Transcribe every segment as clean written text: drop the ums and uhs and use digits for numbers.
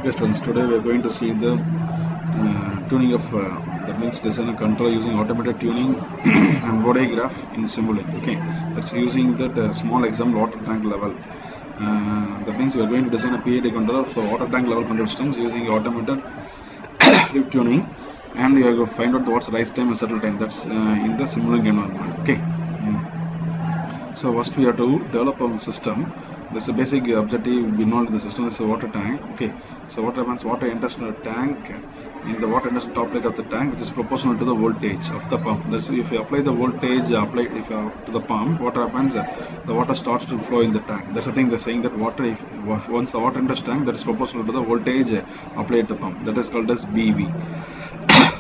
Okay students, today we are going to see the tuning of that means design and control using automated tuning and body graph in Simulink. Okay, that's using that small example water tank level. That means we are going to design a PID controller for water tank level control systems using automated tuning, and we are going to find out what's rise time and settle time. That's in the Simulink environment. Okay. So first we have to develop a system. This is a basic objective. We know the system is a water tank. Okay, so what happens? Water enters the tank. In the water enters the top plate of the tank, which is proportional to the voltage of the pump. That's if you apply the voltage to the pump, what happens? The water starts to flow in the tank. That's the thing they're saying, that water, if once the water enters the tank, that is proportional to the voltage applied to the pump. That is called as BV.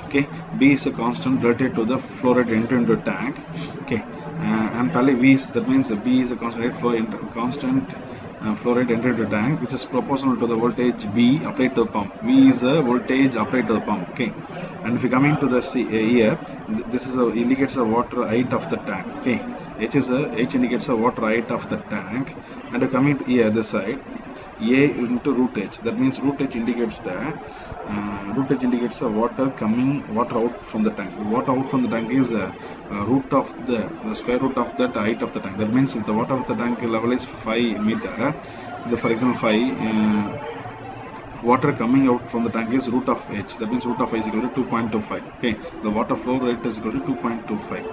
Okay, B is a constant related to the flow rate entered into the tank. Okay. And probably V is, that means B is a constant flow rate entered the tank, which is proportional to the voltage B applied to the pump. V is the voltage applied to the pump. Okay, and if you come into the here, this is indicates the water height of the tank. Okay, H indicates the water height of the tank, and you come into here this side, A into root H. That means root H indicates the water out from the tank. Water out from the tank is the square root of that height of the tank. That means if the water of the tank level is 5 meter, for example 5, water coming out from the tank is root of H. That means root of H is equal to 2.25. Okay, the water flow rate is equal to 2.25.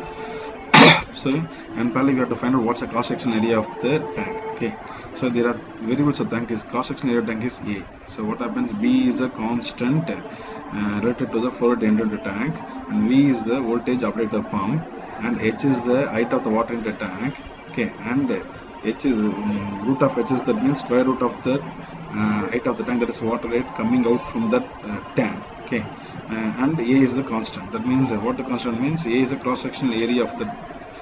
So, and probably we have to find out what's the cross section area of the tank. Okay, so there are variables of tank. Is cross section area of tank is A. So what happens? B is a constant related to the flow rate entered the tank, and V is the voltage applied to the pump, and H is the height of the water in the tank. Okay, and H is root of H is, that means square root of the height of the tank, that is water rate coming out from that tank. Okay, and A is the constant. That means what the constant means? A is the cross sectional area of the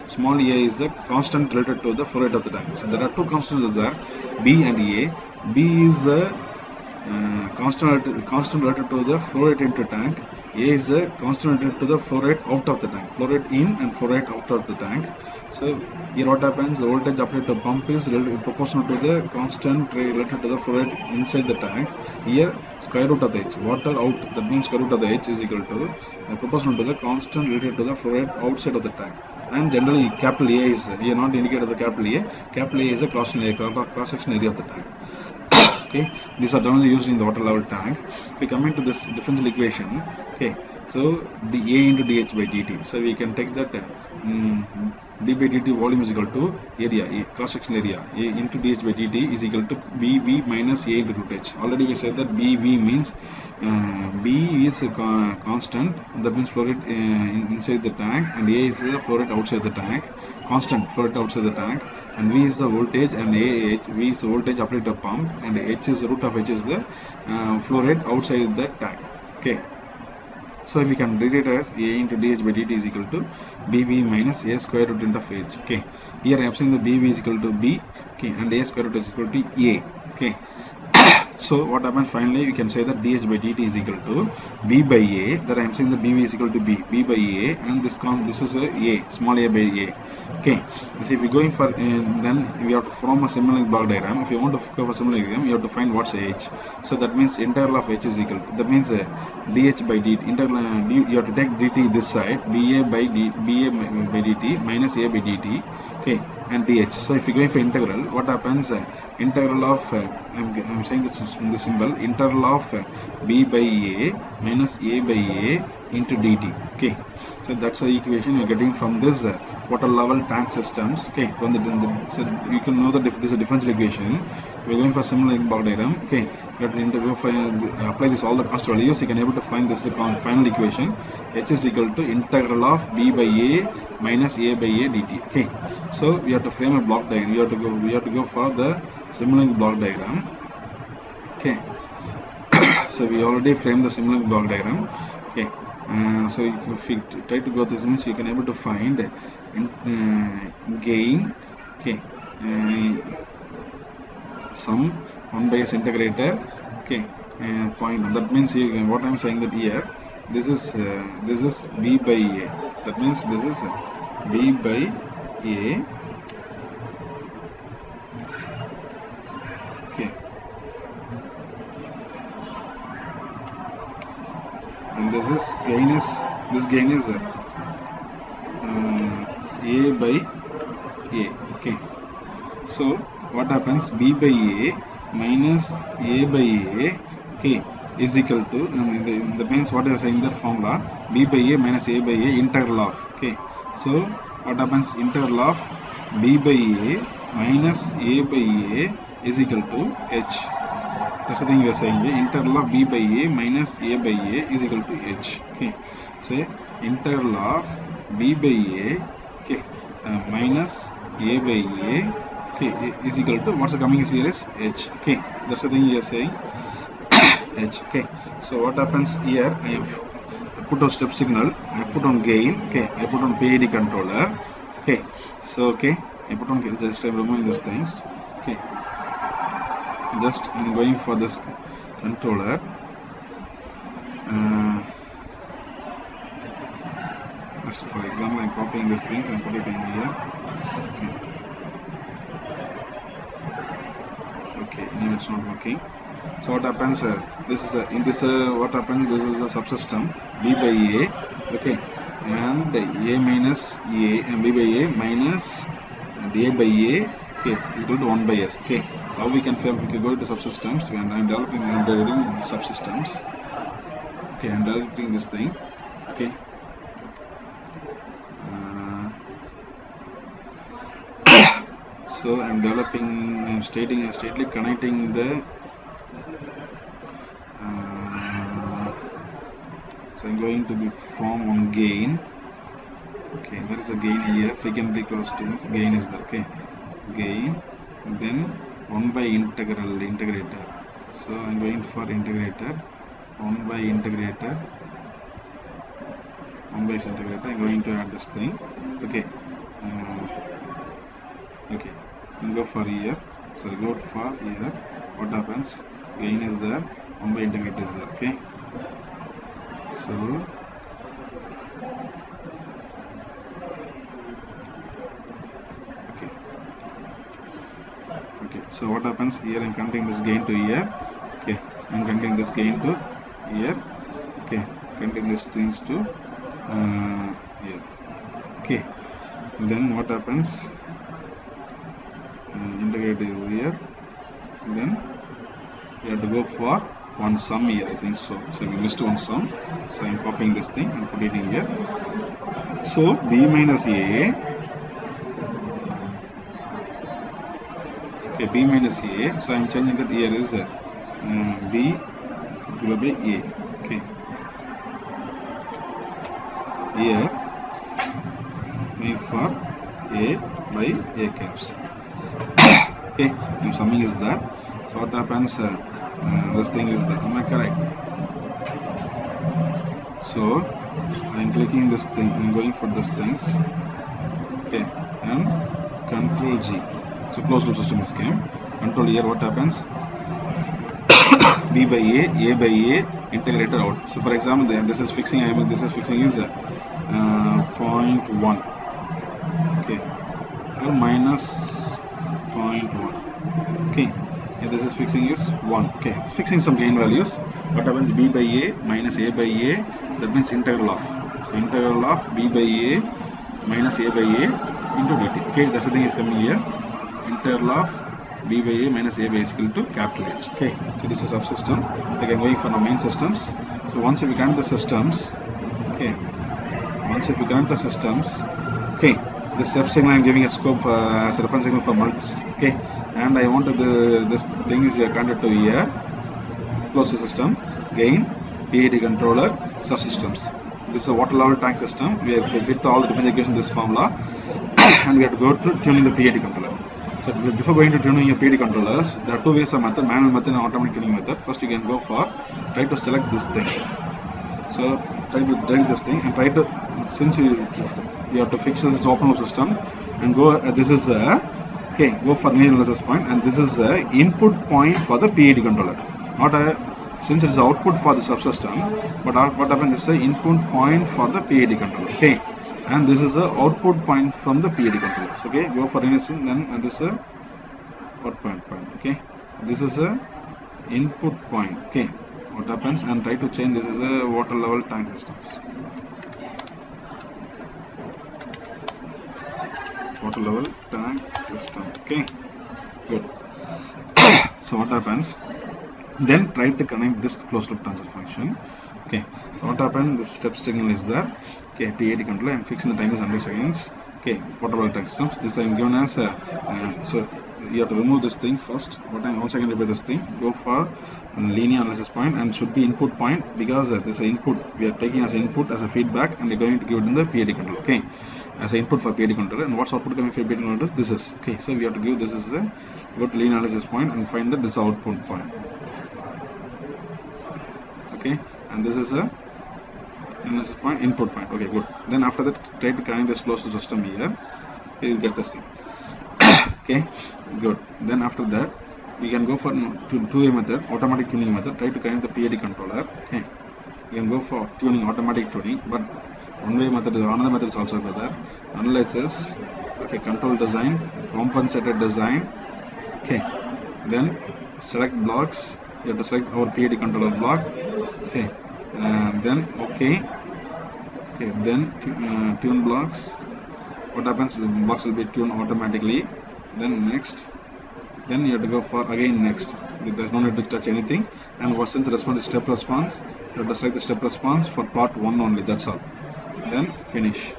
small a is the constant related to the flow rate of the tank. So there are two constants there, B and A. B is the constant related to the flow rate into tank. A is the constant related to the flow rate out of the tank. Flow rate in and flow rate out of the tank. So here what happens? The voltage applied to the pump is proportional to the constant related to the flow rate inside the tank. Here square root of the H. Water out, that means square root of the H is equal to proportional to the constant related to the flow rate outside of the tank. And generally capital A is here not indicated the capital A. Capital A is a cross section area of the tank. Okay, these are generally used in the water level tank. If we come into this differential equation, okay, so the A into dH by dt. So we can take that d by dt volume is equal to area, A, cross section area. A into dH by dt is equal to BV minus A into root H. Already we said that BV means B is a constant, that means flow rate inside the tank, and A is the flow rate outside the tank, constant flow rate outside the tank, and V is the voltage, and V is the voltage applied to the pump, and H is the root of H is the flow rate outside the tank. Okay, so we can read it as A into dH by dt is equal to BV minus A square root into H. Okay, here I am saying the BV is equal to B, okay, and A square root is equal to A. Okay, so what happens finally? We can say that dH by dt is equal to B by A. That I am saying the BV is equal to B by A, and this is A, small a by A. Okay, so if we are going for then we have to form a Simulink block diagram. If you want to go for Simulink diagram, you have to find what's H. So that means integral of H is equal to, that means dH by dt, integral you have to take dt this side, BA by dt minus A by dt. Okay, and dH. So if you go for integral, what happens? Integral of I'm saying this in the symbol, integral of B by A minus A by A into dt. Okay, so that's the equation you're getting from this water level tank systems. Okay, from so you can know that if this is a differential equation, we're going for Simulink block diagram. Okay, you have to go for apply this all the constant values. You can able to find this final equation. H is equal to integral of B by A minus A by A dt. Okay, so we have to frame a block diagram. We have to go for the Simulink block diagram. Okay, so we already framed the Simulink block diagram. Okay, so if you try to go this means you can able to find gain. Okay, sum 1 by S integrator. Okay, point. That means what I am saying that here this is B by A. That means this is B by A. Okay, this gain is a by a. Okay, so what happens, b by a minus a by a, okay, is equal to, in the means what I was saying, that formula, b by a minus a by a integral of, okay, so what happens, integral of b by a minus a by a is equal to h. That's the thing we are saying, integral of b by a minus a by a is equal to h. Okay, so integral of b by a, okay, minus a by a, okay, is equal to, what's coming is here is h. Okay, that's the thing we are saying, h. Okay, so what happens here, I have put a step signal, I put on gain, okay, I put on PID controller, okay, so okay, I put on, just I'm removing these things, okay, just I'm going for this controller, just for example I'm copying these things and put it in here, okay, now it's not working. So what happens, this is in this what happens, this is a subsystem b by a, okay, and a minus a and b by a minus and a by a, okay, is equal to 1 by s. Okay, so how we can go to subsystems, and I'm developing subsystems, okay, I'm developing this thing, okay, so I'm developing, I'm stately connecting the so I'm going to be form on gain, okay, there is a gain here, frequently closed things, gain is there, okay, gain, then 1 by integrator, so I'm going for integrator, 1 by integrator, I'm going to add this thing, okay, okay, we'll go for here, so go for here, what happens, gain is there, 1 by integrator is there, okay, so okay, so what happens here, I'm connecting this gain to here, okay, I'm connecting this gain to here, okay, connecting these things to here, okay, then what happens, integrator is here, then you have to go for one sum here, I think so, so we missed one sum, so I'm copying this thing and put it in here, so b minus a, okay, b minus a, so I'm changing that here is b divided by a, okay, here made for a by a caps, okay, and summing is that, so what happens, this thing is that, am I correct? So I'm clicking this thing, I'm going for these things, okay, and control G, so closed loop system is came, control here, what happens, b by a by a, integrator out, so for example this is fixing, this is fixing is 0.1, okay, or minus 0.1, okay, and this is fixing is 1, okay, fixing some gain values, what happens, b by a minus a by a, that means integral of, so integral of b by a minus a by a into dt, okay, that's the thing is coming here, integral of b by a minus a by is equal to capital H, okay, so this is a subsystem, like I'm going for the main systems, so once if you connect the systems, okay, okay, this step signal I'm giving a scope as a reference signal for multis, okay, and I want this thing is connected to here, close the system, gain, PID controller, subsystems. This is a water level tank system. We have fit all the different equations in this formula, and we have to go to tuning the PID controller. So before going to tuning your PID controllers, there are two ways of method, manual method and automatic tuning method. First you can go for, try to select this thing. So try to delete this thing and try to, since you have to fix this open loop system, and go, this is okay, go for new analysis point, and this is the input point for the PID controller, not a, since it is output for the subsystem, but what happens is the input point for the PID controller, okay, and this is the output point from the PID controllers, okay, go for anything, then this is a output point, okay, this is a input point, okay, what happens, and try to change. This is a water level tank systems. Water level tank system. Okay, good. So what happens? Then try to connect this closed loop transfer function. Okay, so what happened? This step signal is there. Okay, PID controller. I'm fixing the time is 100 seconds. Okay, water level tank systems. This I'm given as so you have to remove this thing first. Once I can repair this thing, go for linear analysis point, and should be input point, because this is input we are taking as input as a feedback, and we're going to give it in the PID controller. Okay, as an input for PID controller, and what's output coming for PID controller? This is okay. So we have to give this is the go to linear analysis point and find that this output point. Okay, and this is a analysis point, input point. Okay, good. Then after that, try to connect this close to system here. You will get this thing. Okay, good. Then after that, we can go for two-way method, automatic tuning method. Try to connect the PID controller. Okay, you can go for tuning, automatic tuning, but one-way method is another method is also there. Analysis. Okay, control design, compensated design. Okay, then select blocks. You have to select our PID controller block. Okay, then okay, then tune blocks. What happens? The blocks will be tuned automatically. Then next, then you have to go for again next. There's no need to touch anything. And since the response is step response, you have to select the step response for part 1 only. That's all. Then finish.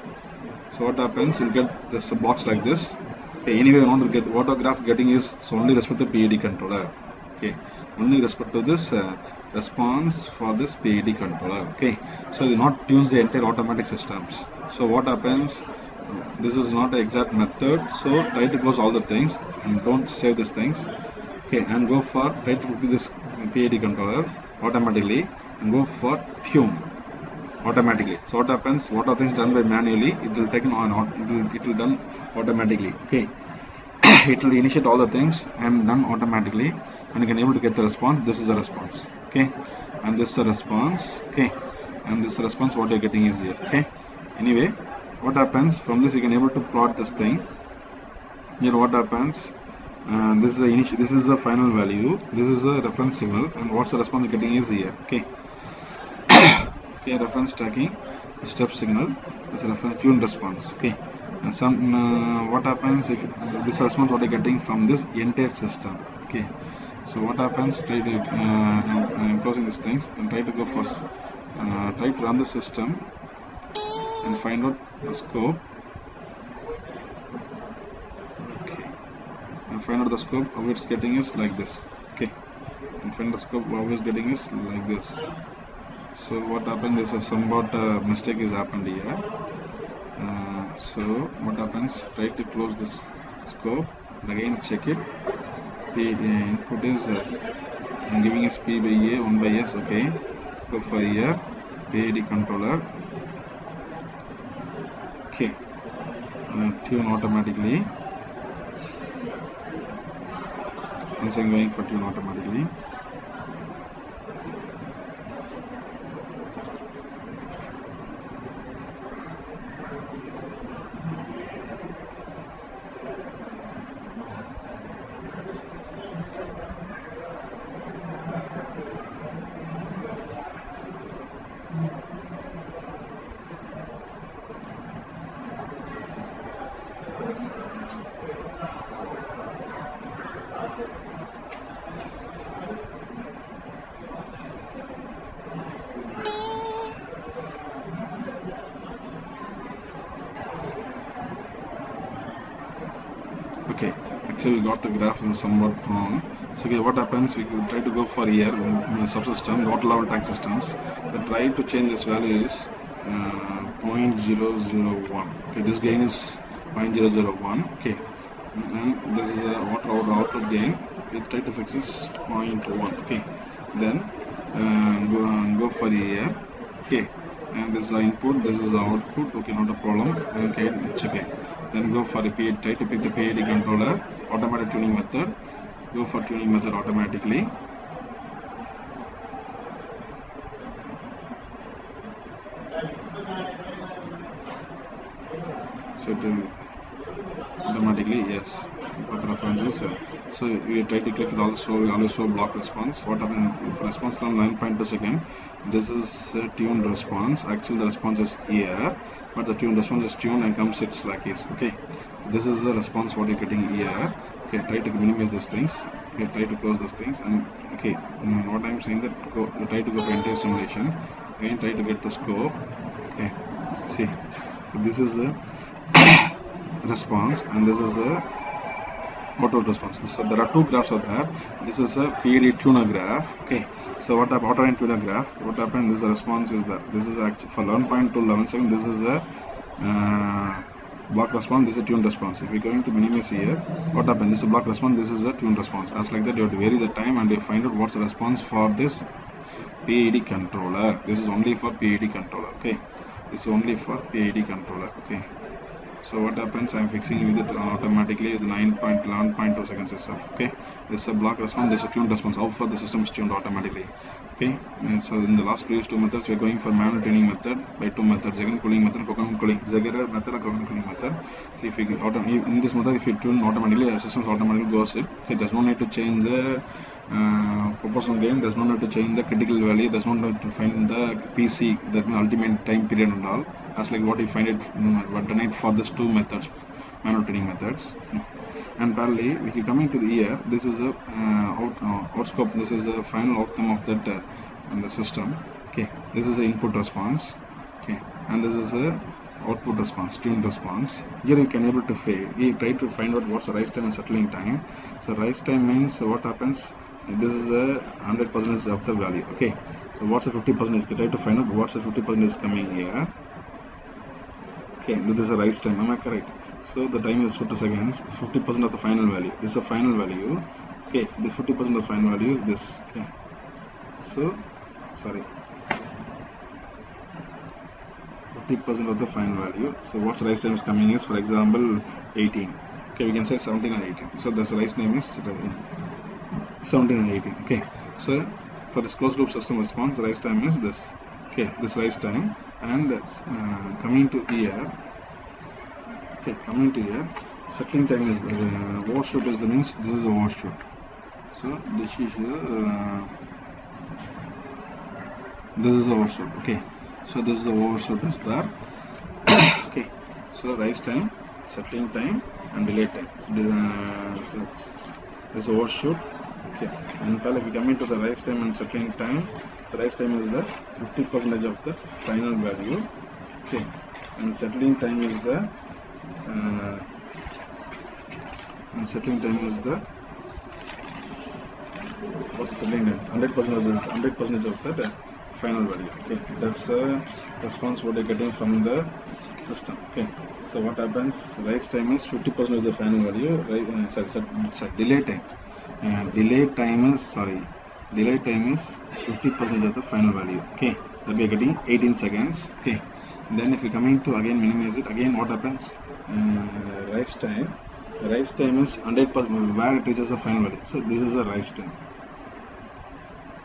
So what happens? You'll get this box like this. Okay, anyway, you want to get what the graph getting is so only respect to PID controller. Okay, only respect to this response for this PID controller. Okay, so it not tunes the entire automatic systems. So what happens? This is not an exact method, so try to close all the things and don't save these things. Okay, and go for try to do this PID controller automatically and go for tune automatically. So what happens? What are things done by manually? It will take on. It will done automatically. Okay, it will initiate all the things and done automatically, and you can able to get the response. This is a response. Okay, and this is a response. Okay, and this response what you're getting is here. Okay, anyway, what happens from this? You can able to plot this thing. Here what happens? This is the initial. This is the final value. This is the reference signal, and what's the response you're getting is here. Okay. Okay, reference tracking, step signal, this is reference tune response. Okay, and what happens if this response what you're getting from this entire system. Okay, so what happens? Try to I'm closing these things and try to go first. Try to run the system and find out the scope. Okay, and find out the scope. How it's getting is like this. Okay, and find the scope. How it's getting is like this. So what happened is somewhat mistake is happened here. So what happens? Try to close this scope. Again check it. The input is I'm giving is P by A 1 by S. Okay. Go for here. PID controller. Okay. Tune automatically. Once I'm going for tune automatically. Okay, actually we got the graph somewhat wrong. So okay, what happens? We could try to go for here subsystem, water level tank systems. But try to change this value is 0.001. Okay, this gain is 0.001. Okay, and this is a water output gain. We try to fix this 0.1. Okay, then go for here. Okay, and this is the input. This is the output. Okay, not a problem. Okay, it's okay. Then go for the PID, try to pick the PID controller, automatic tuning method. Go for tuning method automatically. So automatically, yes, what the reference is. So you try to click it also, always show block response. What happens if response from 9.2 second? This is a tuned response. Actually, the response is here, but the tuned response is tuned and comes it's like this. Okay, this is the response what you're getting here. Okay, try to minimize these things. Okay, try to close those things. And okay, what I'm saying that try to go to entire simulation. Again, try to get the scope. Okay, see, so this is a response and this is a output response. So there are two graphs are there. This is a PID tuner graph. Okay, so what happened auto tuner graph? What happened? This response is there. This is actually for 11.2 11 seconds. This is a block response. This is a tune response. If you're going to minimize here, what happened? This is a block response. This is a tune response. As like that, you have to vary the time and you find out what's the response for this PID controller. This is only for PID controller. Okay, this is only for PID controller. Okay. So what happens? I'm fixing with it automatically with 9.11.2 seconds itself. Okay, this is a block response. This is a tuned response. How far the system is tuned automatically. Okay, and so in the last previous two methods, we're going for manual tuning method by two methods: Zeiger cooling method, coconut cooling. Zeiger method or coconut cooling method. So if you in this method, if you tune automatically, the system automatically goes it. Okay, there's no need to change the proportional gain. There's no need to change the critical value. There's no need to find the PC, that means ultimate time period and all. As like what you find it what done it for these two methods, manual tuning methods. And parallelly, if you coming to the here, this is a outscope. This is the final outcome of that the system. Okay, this is the input response. Okay, and this is a output response, tuned response. Here you can able to try to find out what's the rise time and settling time. So rise time means what happens. This is a 100% of the value. Okay, so what's the 50%? You try to find out what's the 50% is coming here. Okay, this is a rise time. Am I correct? So the time is 50 seconds. 50% of the final value. This is a final value. Okay, the 50% of the final value is this. Okay, so sorry, 50% of the final value. So what's rise time is coming is, for example, 18. Okay, we can say 17 and 18. So this rise time is 17 and 18. Okay, so for this closed loop system response, rise time is this. Okay, this rise time. And coming to here, okay, coming to here, settling time is overshoot is the means. This is overshoot. So this is overshoot. Okay, so this is the overshoot is there. Okay, so rise time, settling time, and delay time. So this overshoot. Okay, and if we come into the rise time and settling time, so rise time is the 50% of the final value. Okay, and settling time is the what's the settling time? 100% of that final value. Okay, that's a response what you're getting from the system. Okay, so what happens? Rise time is 50% of the final value. Delay time. Delay time is 50% of the final value. Okay, that we are getting 18 seconds. Okay, then if we coming to again minimize it, again what happens? Rise time is 100% where it reaches the final value. So this is a rise time.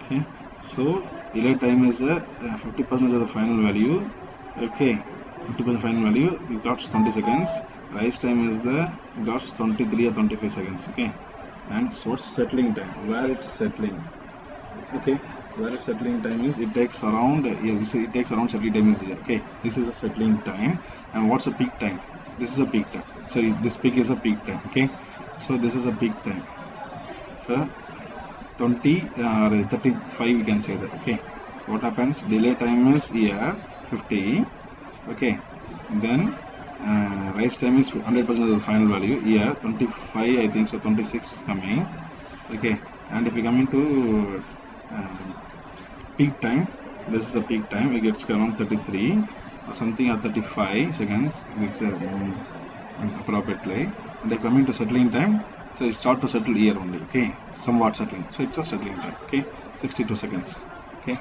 Okay, so delay time is a 50% of the final value. Okay, 50% final value, it got 20 seconds. Rise time is the got 23 or 25 seconds. Okay, and so what's settling time? Where it's settling. Okay, where it's settling time is it takes around it takes around settling time is here. Okay, this is a settling time. And what's a peak time? This is a peak time. So this peak is a peak time. Okay, so this is a peak time. So 20 or 35 we can say that. Okay, so what happens? Delay time is here 50. Okay, then rise time is 100% of the final value. Here 25, I think so, 26 is coming. Okay, and if we come into peak time, this is the peak time. It gets around 33 or something, or 35 seconds. It's appropriately. And if coming to settling time, so it start to settle here only. Okay, somewhat settling. So it's a settling time. Okay, 62 seconds. Okay.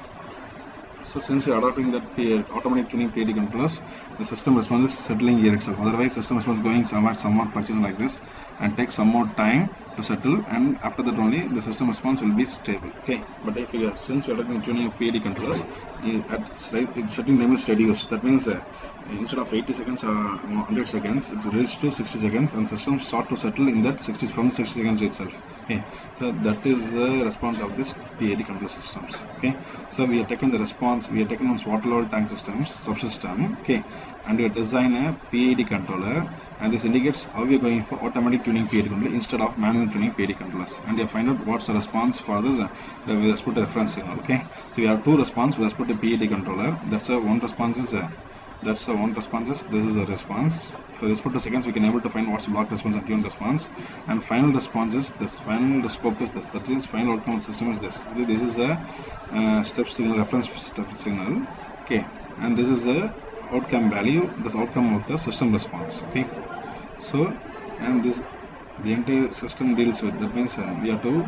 So since we are adopting that automatic tuning PID controllers, the system response is settling here itself. Otherwise, system response going somewhat fluctuations like this and takes some more time to settle, and after that only the system response will be stable. Okay, but if you since we are talking tuning of PID controllers, its setting time is reduced. That means instead of 80 seconds or 100 seconds, it reaches to 60 seconds, and systems start to settle in that 60 from 60 seconds itself. Okay, so that is the response of this PID control systems. Okay, so we have taken the response, we have taken on water level tank systems subsystem. Okay, and we design a PID controller, and this indicates how we are going for automatic tuning PID controller instead of manual tuning PID controllers. And we find out what's the response for this with respect to reference signal. Okay, so we have two response with respect to PID controller. That's a one response is this is a response. For respect to seconds, we can able to find what's block response and tune response. And final response is this. Final scope is this. That is final outcome of the system is this. This is a step signal, reference step signal. Okay, and this is a outcome value. This outcome of the system response. Okay, so and this the entire system deals with. That means we have to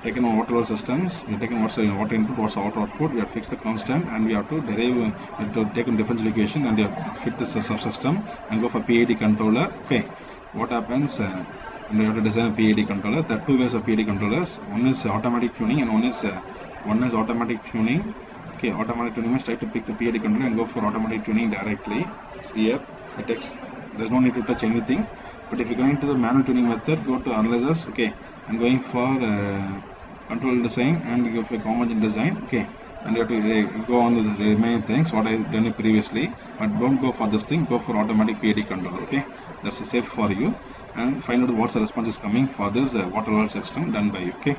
taken on water level systems, we have taken what's the water input, what's the water output, we have fixed the constant, and we have to derive, we have to take in differential equation, and we have to fit this subsystem and go for PID controller. Okay, what happens? And we have to design a PID controller. There are two ways of PID controllers. One is automatic tuning, and one is automatic tuning. Okay, automatic tuning means try to pick the PID controller and go for automatic tuning directly. So here it takes, there's no need to touch anything. But if you're going to the manual tuning method, go to analyzers. Okay, and going for control design and go for convergent design. Okay, and you have to go on with the remaining things what I done it previously, but don't go for this thing, go for automatic PID controller. Okay, that's safe for you, and find out what's the response is coming for this water level system done by you. Okay.